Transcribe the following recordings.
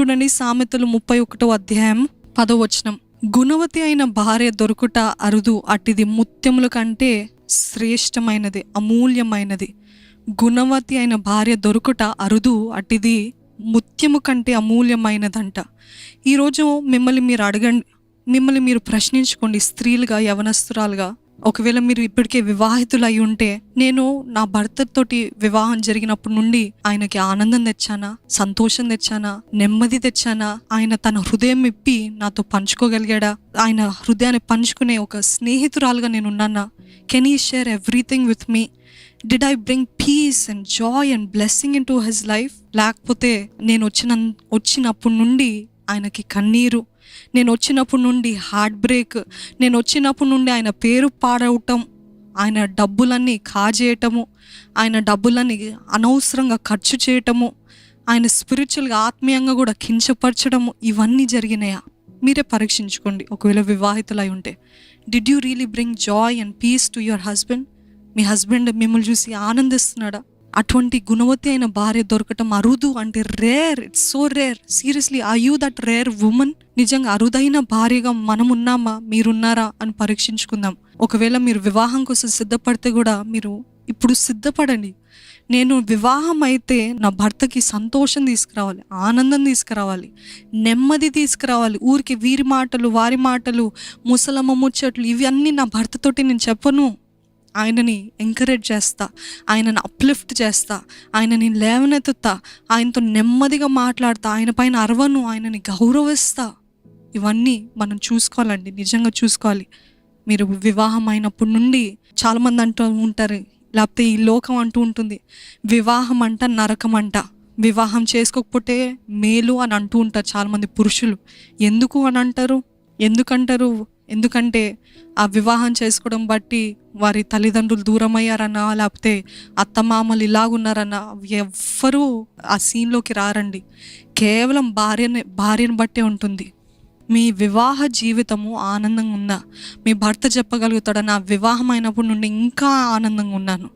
చూడండి, సామెతలు 31వ అధ్యాయం 10వ వచనం. గుణవతి అయిన భార్య దొరుకుట అరుదు, అట్టిది ముత్యముల కంటే శ్రేష్టమైనది, అమూల్యమైనది. గుణవతి అయిన భార్య దొరుకుట అరుదు, అట్టిది ముత్యము కంటే అమూల్యమైనదంట. ఈరోజు మిమ్మల్ని మీరు ప్రశ్నించుకోండి. స్త్రీలుగా, యవనస్తురాలుగా, ఒకవేళ మీరు ఇప్పటికే వివాహితులు అయి ఉంటే, నేను నా భర్తతోటి వివాహం జరిగినప్పటి నుండి ఆయనకి ఆనందం తెచ్చానా, సంతోషం తెచ్చానా, నెమ్మది తెచ్చానా, ఆయన తన హృదయం ఇప్పి నాతో పంచుకోగలిగాడా, ఆయన హృదయాన్ని పంచుకునే ఒక స్నేహితురాలుగా నేను ఉన్నానా? Can he share everything with me? Did I bring peace and joy and blessing into his life? లేకపోతే నేను వచ్చినప్పటి నుండి ఆయనకి కన్నీరు, నేను వచ్చినప్పటి నుండి హార్ట్ బ్రేక్, నేను వచ్చినప్పటి నుండి ఆయన పేరు పాడవటం, ఆయన డబ్బులన్నీ కాజేయటము, ఆయన డబ్బులన్నీ అనవసరంగా ఖర్చు చేయటము, ఆయన స్పిరిచువల్గా, ఆత్మీయంగా కూడా కించపరచడము, ఇవన్నీ జరిగినాయా? మీరే పరీక్షించుకోండి. ఒకవేళ వివాహితులై ఉంటే, did you really bring joy and peace to your husband? మీ హస్బెండ్ మిమ్మల్ని చూసి ఆనందిస్తున్నాడా? అటువంటి గుణవతి అయిన భార్య దొరకటం అరుదు, అంటే rare. It's so rare. Seriously, are you that rare woman? నిజంగా అరుదైన భార్యగా మనం ఉన్నామా, మీరున్నారా అని పరీక్షించుకుందాం. ఒకవేళ మీరు వివాహం కోసం సిద్ధపడితే కూడా మీరు ఇప్పుడు సిద్ధపడండి. నేను వివాహం అయితే నా భర్తకి సంతోషం తీసుకురావాలి, ఆనందం తీసుకురావాలి, నెమ్మది తీసుకురావాలి. ఊరికి వీరి మాటలు, వారి మాటలు, ముసలమ్మ ముచ్చట్లు, ఇవన్నీ నా భర్తతోటి నేను చెప్పను. ఆయనని ఎంకరేజ్ చేస్తా, ఆయనని అప్లిఫ్ట్ చేస్తా, ఆయనని లేవనెత్తుతా, ఆయనతో నెమ్మదిగా మాట్లాడతా, ఆయన పైన అరవను, ఆయనని గౌరవిస్తా. ఇవన్నీ మనం చూసుకోవాలండి, నిజంగా చూసుకోవాలి. మీరు వివాహం అయినప్పటి నుండి చాలామంది అంటూ ఉంటారు, లేకపోతే ఈ లోకం అంటూ ఉంటుంది, వివాహం అంట నరకం అంట, వివాహం చేసుకోకపోతే మేలు అని అంటూ ఉంటారు చాలామంది పురుషులు. ఎందుకు అని అంటారు? ఎందుకంటే ఆ వివాహం చేసుకోవడం బట్టి వారి తల్లిదండ్రులు దూరం అయ్యారన్నా, లేకపోతే అత్తమామలు ఇలాగున్నారన్నా, ఎవ్వరూ ఆ సీన్లోకి రారండి. కేవలం భార్యను బట్టే ఉంటుంది. మీ వివాహ జీవితము ఆనందంగా ఉందా? మీ భర్త చెప్పగలుగుతాడా, నా వివాహం అయినప్పటి నుండి ఇంకా ఆనందంగా ఉన్నాను,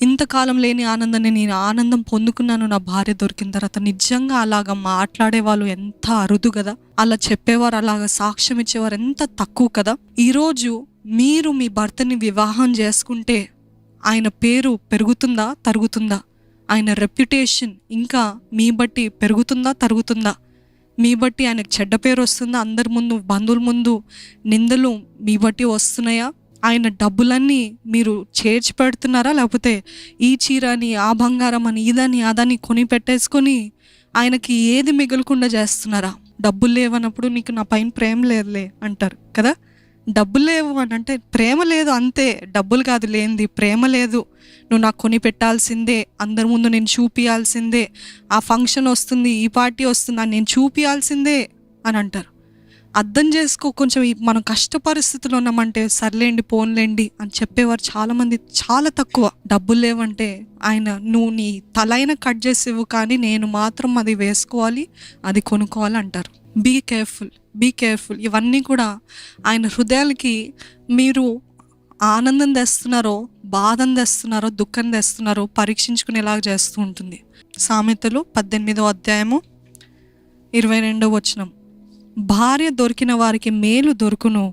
ఇంతకాలం లేని ఆనందాన్ని నేను ఆనందం పొందుకున్నాను నా భార్య దొరికిన తర్వాత? నిజంగా అలాగా మాట్లాడే వాళ్ళు ఎంత అరుదు కదా, అలా చెప్పేవారు, అలాగా సాక్ష్యం ఇచ్చేవారు ఎంత తక్కువ కదా. ఈరోజు మీరు మీ భర్తని వివాహం చేసుకుంటే ఆయన పేరు పెరుగుతుందా, తరుగుతుందా? ఆయన రెప్యుటేషన్ ఇంకా మీ బట్టి పెరుగుతుందా, తరుగుతుందా? మీ బట్టి ఆయనకు చెడ్డ పేరు వస్తుందా? అందరి ముందు, బంధువుల ముందు నిందలు మీ బట్టి వస్తున్నాయా? ఆయన డబ్బులన్నీ మీరు చేర్చి పెడుతున్నారా? లేకపోతే ఈ చీరని, ఆ బంగారం అని, ఇదని అదని కొని పెట్టేసుకొని ఆయనకి ఏది మిగలకుండా చేస్తున్నారా? డబ్బులు లేవన్నప్పుడు నీకు నా పైన ప్రేమ లేదులే అంటారు కదా. డబ్బులు లేవు అని అంటే ప్రేమ లేదు అంతే. డబ్బులు కాదు లేనిది, ప్రేమ లేదు. నువ్వు నాకు కొని పెట్టాల్సిందే, అందరి ముందు నేను చూపియాల్సిందే, ఆ ఫంక్షన్ వస్తుంది, ఈ పార్టీ వస్తుంది అని నేను చూపియాల్సిందే అని అంటారు. అర్థం చేసుకో, కొంచెం మనం కష్ట పరిస్థితుల్లో ఉన్నామంటే సర్లేండి, పోన్లేండి అని చెప్పేవారు చాలామంది చాలా తక్కువ. డబ్బులు లేవంటే ఆయన, నువ్వు నీ తలైన కట్ చేసేవు కానీ నేను మాత్రం అది వేసుకోవాలి, అది కొనుక్కోవాలి అంటారు. Be careful. ఇవన్నీ కూడా ఆయన హృదయాలకి మీరు ఆనందం తెస్తున్నారో, బాధం తెస్తున్నారో, దుఃఖం తెస్తున్నారో పరీక్షించుకునేలాగా చేస్తూ ఉంటుంది. సామెతలు 18వ అధ్యాయము 22వ వచనం. భార్య దొరికిన వారికి మేలు దొరుకును,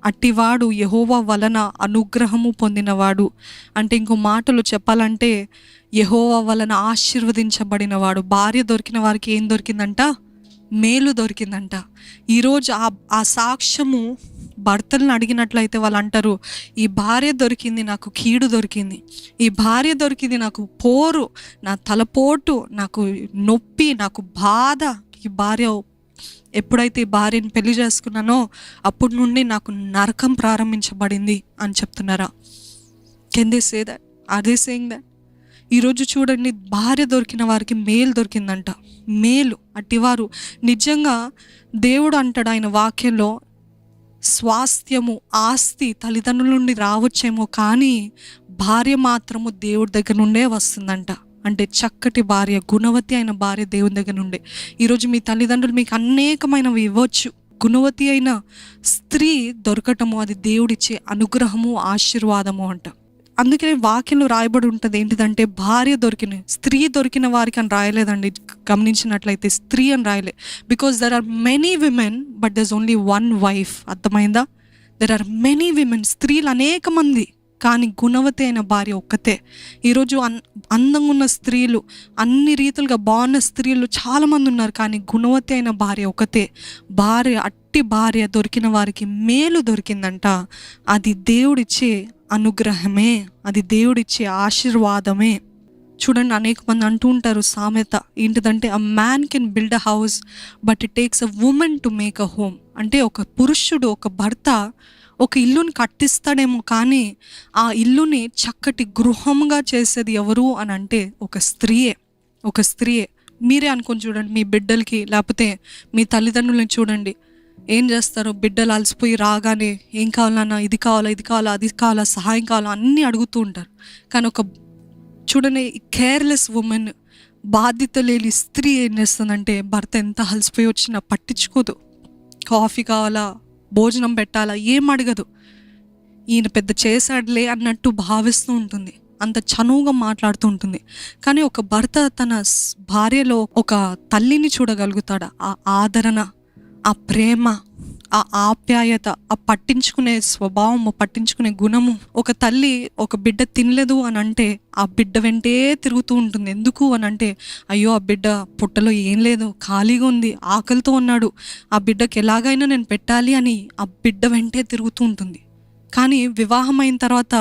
అట్టివాడు యెహోవా వలన అనుగ్రహము పొందినవాడు. అంటే ఇంకో మాటలు చెప్పాలంటే యెహోవా వలన ఆశీర్వదించబడినవాడు. భార్య దొరికిన వారికి ఏం దొరికిందంట? మేలు దొరికిందంట. ఈరోజు ఆ సాక్ష్యము భర్తలను అడిగినట్లయితే వాళ్ళు అంటారు, ఈ భార్య దొరికింది నాకు కీడు దొరికింది, ఈ భార్య దొరికింది నాకు పోరు, నా తలపోటు, నాకు నొప్పి, నాకు బాధ. ఈ భార్య ఎప్పుడైతే ఈ భార్యని పెళ్లి చేసుకున్నానో అప్పటి నుండి నాకు నరకం ప్రారంభించబడింది అని చెప్తున్నారా? Can they say that? Are they saying that? ఈరోజు చూడండి, భార్య దొరికిన వారికి మేలు దొరికిందంట. మేలు అట్టివారు నిజంగా దేవుడు అంటాడు ఆయన వాక్యంలో, స్వాస్థ్యము, ఆస్తి తల్లిదండ్రుల నుండి రావచ్చేమో కానీ భార్య మాత్రము దేవుడి దగ్గర నుండే వస్తుందంట. అంటే చక్కటి భార్య, గుణవతి అయిన భార్య దేవుని దగ్గర నుండే. ఈరోజు మీ తల్లిదండ్రులు మీకు అనేకమైనవి ఇవ్వచ్చు, గుణవతి అయిన స్త్రీ దొరకటము అది దేవుడిచ్చే అనుగ్రహము, ఆశీర్వాదము అంట. అందుకనే వాక్యంలో రాయబడి ఉంటుంది ఏంటిదంటే భార్య దొరికిన స్త్రీ దొరికిన వారికి అని రాయలేదండి. గమనించినట్లయితే స్త్రీ అని రాయలే. Because there are many women but there is only one wife. అర్థమైందా? దెర్ ఆర్ మెనీ విమెన్, స్త్రీలు అనేక మంది, కానీ గుణవతి అయిన భార్య ఒక్కతే. ఈరోజు అందంగా ఉన్న స్త్రీలు, అన్ని రీతులుగా బాగున్న స్త్రీలు చాలామంది ఉన్నారు, కానీ గుణవతి అయిన భార్య ఒకతే. అట్టి భార్య దొరికిన వారికి మేలు దొరికిందంట. అది దేవుడిచ్చే అనుగ్రహమే, అది దేవుడిచ్చే ఆశీర్వాదమే. చూడండి, అనేక మంది అంటూ ఉంటారు సామెత ఏంటిదంటే, a man can build a house but it takes a women to make a home. అంటే ఒక పురుషుడు, ఒక భర్త ఒక ఇల్లుని కట్టిస్తాడేమో, కానీ ఆ ఇల్లుని చక్కటి గృహంగా చేసేది ఎవరు అని అంటే ఒక స్త్రీయే. మీరే అనుకొని చూడండి, మీ బిడ్డలకి లేకపోతే మీ తల్లిదండ్రులని చూడండి, ఏం చేస్తారు? బిడ్డలు అలసిపోయి రాగానే ఏం కావాలన్నా, ఇది కావాలా, అది కావాలా, సహాయం కావాలా అన్నీ అడుగుతూ ఉంటారు. కానీ చూడండి, కేర్లెస్ ఉమెన్, బాధ్యత లేని స్త్రీ ఏం చేస్తుందంటే, భర్త ఎంత అలసిపోయి వచ్చినా పట్టించుకోదు. కాఫీ కావాలా, భోజనం పెట్టాలా, ఏం అడగదు. ఈయన పెద్ద చేశాడులే అన్నట్టు భావిస్తూ ఉంటుంది, అంత చనువుగా మాట్లాడుతూ ఉంటుంది. కానీ ఒక భర్త తన భార్యలో ఒక తల్లిని చూడగలుగుతాడా? ఆ ఆదరణ, ఆ ప్రేమ, ఆ ఆప్యాయత, ఆ పట్టించుకునే స్వభావము, పట్టించుకునే గుణము. ఒక తల్లి ఒక బిడ్డ తినలేదు అని అంటే ఆ బిడ్డ వెంటే తిరుగుతూ ఉంటుంది. ఎందుకు అని అంటే, అయ్యో ఆ బిడ్డ పుట్టలో ఏం లేదు, ఖాళీగా ఉంది, ఆకలితో ఉన్నాడు, ఆ బిడ్డకి ఎలాగైనా నేను పెట్టాలి అని ఆ బిడ్డ వెంటే తిరుగుతూ ఉంటుంది. కానీ వివాహం అయిన తర్వాత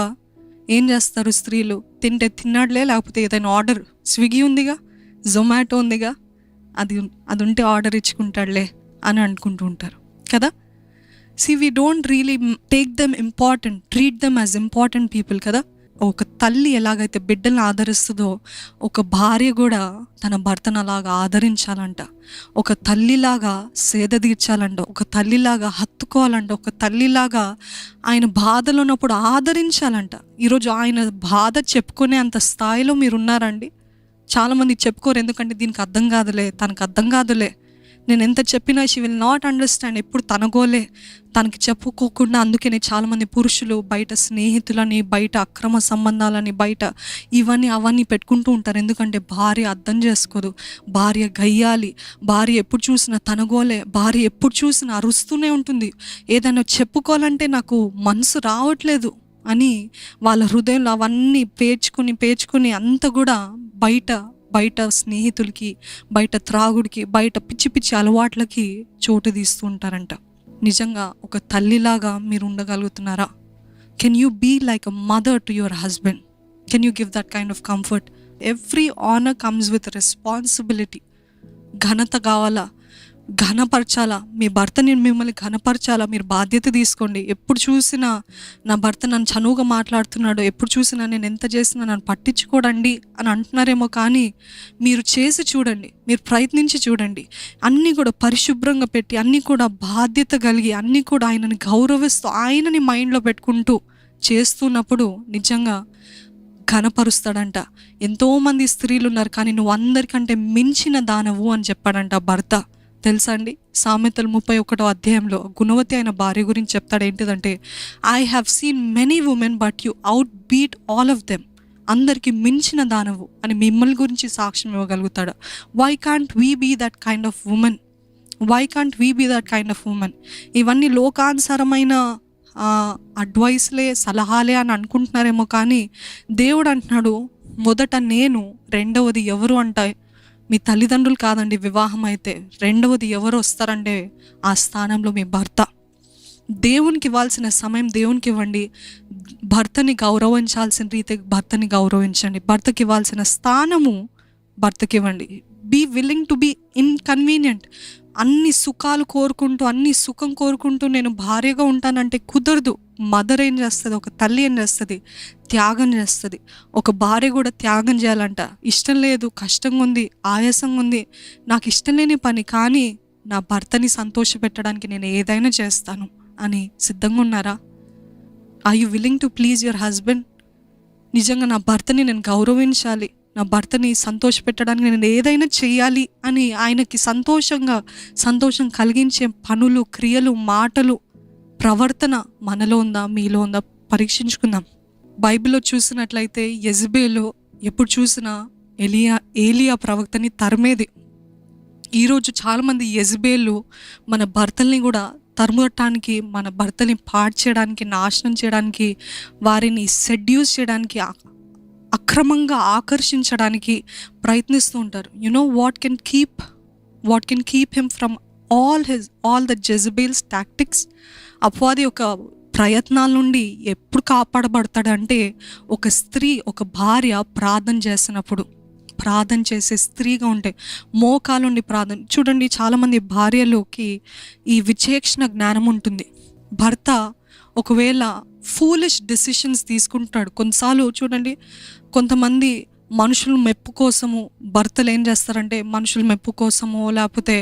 ఏం చేస్తారు స్త్రీలు? తింటే తిన్నాడులే, లేకపోతే ఏదైనా ఆర్డర్, స్విగ్గీ ఉందిగా, జొమాటో ఉందిగా, అది ఉంటే ఆర్డర్ ఇచ్చుకుంటాడులే అని అనుకుంటూ ఉంటారు కదా. we don't really take them important, treat them as important people కదా. ఒక తల్లి ఎలాగైతే బిడ్డలను ఆదరిస్తుందో, ఒక భార్య కూడా తన భర్తను అలాగా ఆదరించాలంట. ఒక తల్లిలాగా సేద తీర్చాలంట, ఒక తల్లిలాగా హత్తుకోవాలంట, ఒక తల్లిలాగా ఆయన బాధలో ఉన్నప్పుడు ఆదరించాలంట. ఈరోజు ఆయన బాధ చెప్పుకునే అంత స్థాయిలో మీరు ఉన్నారండి? చాలామంది చెప్పుకోరు, ఎందుకంటే దీనికి అర్థం కాదులే, తనకు అర్థం కాదులే, నేను ఎంత చెప్పినా షీ విల్ నాట్ అండర్స్టాండ్, ఎప్పుడు తనగోలే, తనకి చెప్పుకోకుండా. అందుకనే చాలామంది పురుషులు బయట స్నేహితులని, బయట అక్రమ సంబంధాలని, బయట ఇవన్నీ అవన్నీ పెట్టుకుంటూ ఉంటారు. ఎందుకంటే భార్య అర్థం చేసుకోదు, భార్య గయ్యాలి, భార్య ఎప్పుడు చూసినా తనగోలే, భార్య ఎప్పుడు చూసినా అరుస్తూనే ఉంటుంది, ఏదైనా చెప్పుకోవాలంటే నాకు మనసు రావట్లేదు అని వాళ్ళ హృదయంలో అవన్నీ పేర్చుకుని అంత కూడా బయట స్నేహితులకి, బయట త్రాగుడికి, బయట పిచ్చి అలవాట్లకి చోటు తీస్తూ ఉంటారంట. నిజంగా ఒక తల్లిలాగా మీరు ఉండగలుగుతున్నారా? Can you be like a mother to your husband? Can you give that kind of comfort? Every honour comes with responsibility. ఘనత కావాలా, ఘనపరచాలా, మీ భర్తని మిమ్మల్ని ఘనపరచాలా, మీరు బాధ్యత తీసుకోండి. ఎప్పుడు చూసినా నా భర్త నన్ను చనువుగా మాట్లాడుతున్నాడు, ఎప్పుడు చూసినా నేను ఎంత చేసినా నన్ను పట్టించుకోడండి అని అంటున్నారేమో, కానీ మీరు చేసి చూడండి, మీరు ప్రయత్నించి చూడండి. అన్నీ కూడా పరిశుభ్రంగా పెట్టి, అన్నీ కూడా బాధ్యత కలిగి, అన్నీ కూడా ఆయనని గౌరవిస్తూ, ఆయనని మైండ్లో పెట్టుకుంటూ చేస్తున్నప్పుడు నిజంగా ఘనపరుస్తాడంట. ఎంతోమంది స్త్రీలు ఉన్నారు, కానీ నువ్వు అందరికంటే మించిన దానవు అని చెప్పాడంట భర్త. తెలుసా అండి, సామెతలు 31వ అధ్యాయంలో గుణవతి అయిన భార్య గురించి చెప్తాడు. ఏంటిదంటే, I have seen many women but you out beat all of them. అందరికి మించిన దానవు అని మిమ్మల్ని గురించి సాక్ష్యం ఇవ్వగలుగుతాడు. Why can't we be that kind of women? ఇవన్నీ లోకానుసారమైన అడ్వైస్లే, సలహాలే అని అనుకుంటున్నారేమో, కానీ దేవుడు అంటున్నాడు, మొదట నేను, రెండవది ఎవరు అంటే మీ తల్లిదండ్రులు కాదండి. వివాహం అయితే రెండవది ఎవరు వస్తారంటే ఆ స్థానంలో మీ భర్త. దేవునికి ఇవ్వాల్సిన సమయం దేవునికి ఇవ్వండి. భర్తని గౌరవించాల్సిన రీతికి భర్తని గౌరవించండి. భర్తకి ఇవ్వాల్సిన స్థానము భర్తకి ఇవ్వండి. Be willing to be inconvenient. అన్ని సుఖాలు కోరుకుంటూ, అన్ని సుఖం కోరుకుంటూ నేను భార్యగా ఉంటానంటే కుదరదు. మదర్ ఏం చేస్తుంది, ఒక తల్లి ఏం చేస్తుంది, త్యాగం చేస్తుంది. ఒక భార్య కూడా త్యాగం చేయాలంట. ఇష్టం లేదు, కష్టంగా ఉంది, ఆయాసంగా ఉంది, నాకు ఇష్టం లేని పని, కానీ నా భర్తని సంతోషపెట్టడానికి నేను ఏదైనా చేస్తాను అని సిద్ధంగా ఉన్నారా? Are you willing to please your husband? నిజంగా నా భర్తని నేను గౌరవించాలి, నా భర్తని సంతోషపెట్టడానికి నేను ఏదైనా చేయాలి అని ఆయనకి సంతోషం కలిగించే పనులు, క్రియలు, మాటలు, ప్రవర్తన మనలో ఉందా, మీలో ఉందా? పరీక్షించుకుందాం. బైబిల్లో చూసినట్లయితే యెజబెలు ఎప్పుడు చూసినా ఏలియా ప్రవక్తని తరిమేది. ఈరోజు చాలామంది యెజబెలు మన భర్తల్ని కూడా తరుమటానికి, మన భర్తల్ని పాడు చేయడానికి, నాశనం చేయడానికి, వారిని సెడ్యూస్ చేయడానికి, అక్రమంగా ఆకర్షించడానికి ప్రయత్నిస్తూ ఉంటారు. You know what can keep him from all the Jezebel's tactics? అపవాది యొక్క ప్రయత్నాల నుండి ఎప్పుడు కాపాడబడతాడంటే, ఒక భార్య ప్రార్థన చేసే స్త్రీగా ఉంటే, మోకాలుండి ప్రార్థన. చూడండి, చాలామంది భార్యలోకి ఈ విచక్షణ జ్ఞానం ఉంటుంది. భర్త ఒకవేళ ఫూలిష్ డెసిషన్స్ తీసుకుంటాడు. కొన్నిసార్లు చూడండి, కొంతమంది మనుషుల మెప్పు కోసము భర్తలు ఏం చేస్తారంటే, మనుషుల మెప్పు కోసమో లేకపోతే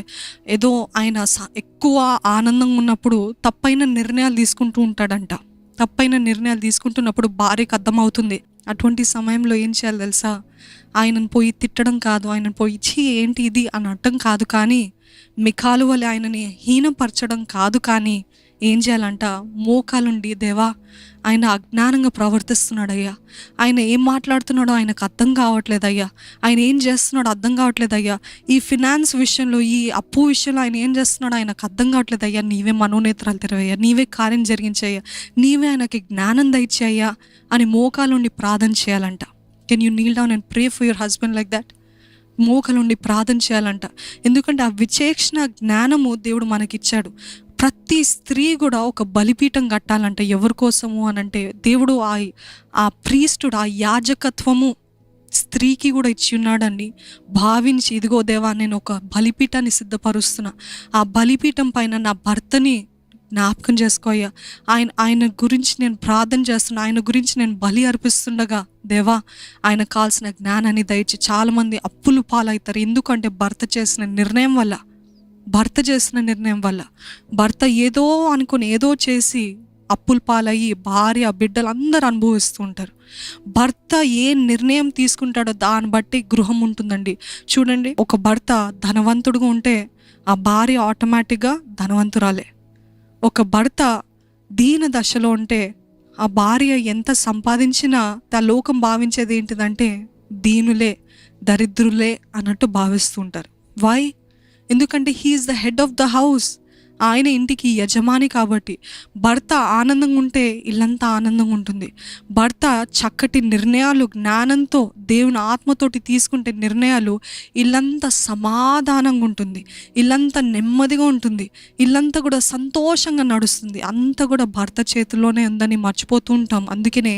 ఏదో ఆయన ఎక్కువ ఆనందంగా ఉన్నప్పుడు తప్పైన నిర్ణయాలు తీసుకుంటూ ఉంటాడంట. తప్పైన నిర్ణయాలు తీసుకుంటున్నప్పుడు భార్యకు అర్థమవుతుంది. అటువంటి సమయంలో ఏం చేయాలి తెలుసా? ఆయనను పోయి తిట్టడం కాదు, ఆయనను పోయి ఛీ ఏంటి ఇది అని అడ్డం కాదు, కానీ మిఖాలు వలె ఆయనని హీనపరచడం కాదు, కానీ ఏం చేయాలంట? మోకాలుండి, దేవా ఆయన అజ్ఞానంగా ప్రవర్తిస్తున్నాడయ్యా, ఆయన ఏం మాట్లాడుతున్నాడో ఆయనకు అర్థం కావట్లేదయ్యా, ఆయన ఏం చేస్తున్నాడో అర్థం కావట్లేదయ్యా, ఈ ఫినాన్స్ విషయంలో, ఈ అప్పు విషయంలో ఆయన ఏం చేస్తున్నాడో ఆయనకు అర్థం కావట్లేదయ్యా, నీవే మనోనేత్రాలు తెరవయ్యా, నీవే కార్యం జరిగించయ్యా, నీవే ఆయనకి జ్ఞానం దయచేయ్యా అని మోకాలుండి ప్రార్థన చేయాలంట. Can you kneel down and pray for your husband like that? మోకాలుండి ప్రార్థన చేయాలంట. ఎందుకంటే ఆ విచక్షణ జ్ఞానము దేవుడు మనకిచ్చాడు. ప్రతి స్త్రీ కూడా ఒక బలిపీఠం కట్టాలంట. ఎవరి కోసము అని అంటే, దేవుడు ఆ ప్రీస్టుడు, ఆ యాజకత్వము స్త్రీకి కూడా ఇచ్చి ఉన్నాడని భావించి, ఇదిగో దేవా నేను ఒక బలిపీఠాన్ని సిద్ధపరుస్తున్నా, ఆ బలిపీఠం పైన నా భర్తని జ్ఞాపకం చేసుకోయ్యా, ఆయన గురించి నేను ప్రార్థన చేస్తున్నా, ఆయన గురించి నేను బలి అర్పిస్తుండగా దేవా ఆయనకు కావాల్సిన జ్ఞానాన్ని దయచి. చాలామంది అప్పులు పాలవుతారు. ఎందుకంటే భర్త చేసిన నిర్ణయం వల్ల, భర్త ఏదో అనుకుని ఏదో చేసి అప్పులు పాలయ్యి భార్య బిడ్డలు అందరూ అనుభవిస్తూ ఉంటారు. భర్త ఏ నిర్ణయం తీసుకుంటాడో దాన్ని బట్టి గృహం ఉంటుందండి. చూడండి, ఒక భర్త ధనవంతుడుగా ఉంటే ఆ భార్య ఆటోమేటిక్గా ధనవంతురాలే. ఒక భర్త దీన దశలో ఉంటే ఆ భార్య ఎంత సంపాదించినా లోకం భావించేది ఏంటిదంటే దీనులే, దరిద్రులే అన్నట్టు భావిస్తుంటారు. వై? ఎందుకంటే he is the head of the house. ఆయన ఇంటికి యజమాని కాబట్టి. భర్త ఆనందంగా ఉంటే ఇల్లంతా ఆనందంగా ఉంటుంది. భర్త చక్కటి నిర్ణయాలు జ్ఞానంతో దేవుని ఆత్మతోటి తీసుకుంటే నిర్ణయాలు, ఇల్లంతా సమాధానంగా ఉంటుంది, ఇల్లంతా నెమ్మదిగా ఉంటుంది, ఇల్లంతా కూడా సంతోషంగా నడుస్తుంది. అంతా కూడా భర్త చేతిలోనే ఉందని మర్చిపోతూ ఉంటాం. అందుకనే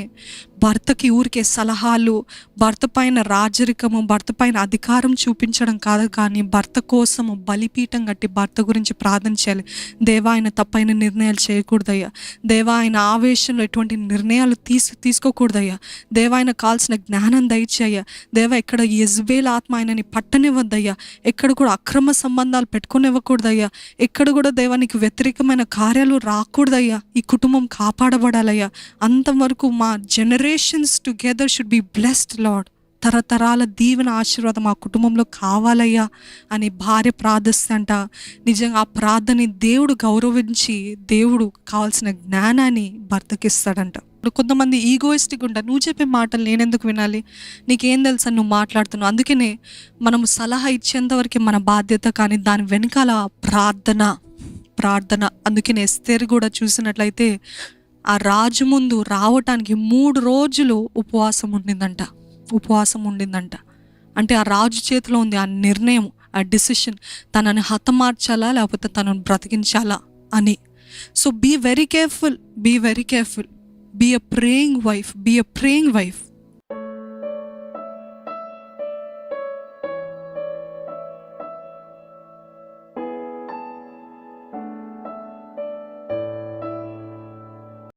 భర్తకి ఊరికే సలహాలు, భర్త పైన రాజరికము, భర్త పైన అధికారం చూపించడం కాదు, కానీ భర్త కోసము బలిపీఠం కట్టి భర్త గురించి ప్రార్థన చేయాలి. దేవా ఆయన తప్పైన నిర్ణయాలు చేయకూడదయ్యా, దేవా ఆయన ఆవేశంలో ఎటువంటి నిర్ణయాలు తీసుకోకూడదయ్యా, దేవా ఆయన కావాల్సిన జ్ఞానం దయచేయ్యా, దేవా ఎక్కడ యెజబెల్ ఆత్మ ఆయనని పట్టనివ్వద్దయ్యా, ఎక్కడ కూడా అక్రమ సంబంధాలు పెట్టుకునివ్వకూడదయ్యా, ఎక్కడ కూడా దేవానికి వ్యతిరేకమైన కార్యాలు రాకూడదయ్యా, ఈ కుటుంబం కాపాడబడాలయ్యా, అంతవరకు మా generations together should be blessed lord. తరతరాల దీవెన ఆశీర్వాదం ఆ కుటుంబంలో కావాలయ్యా అని భార్య ప్రార్థిస్తంట. నిజంగా ఆ ప్రార్థనని దేవుడు గౌరవించి దేవుడు కావాల్సిన జ్ఞానాన్ని భర్తకిస్తాడంట. ఇప్పుడు కొంతమంది ఈగోయిస్టిక్ ఉంటారు. నువ్వు చెప్పే మాటలు నేనెందుకు వినాలి, నీకేం తెలుసా నువ్వు మాట్లాడుతున్నావు. అందుకనే మనము సలహా ఇచ్చేంతవరకు మన బాధ్యత, కానీ దాని వెనకాల ప్రార్థన. అందుకనే ఎస్తేరు కూడా చూసినట్లయితే ఆ రాజు ముందు రావటానికి 3 రోజులు ఉపవాసం ఉండిందంట. అంటే ఆ రాజు చేతిలో ఉంది ఆ నిర్ణయం, ఆ డిసిషన్, తనని హతమార్చాలా లేకపోతే తనను బ్రతికించాలా అని. So be very careful, be a praying wife.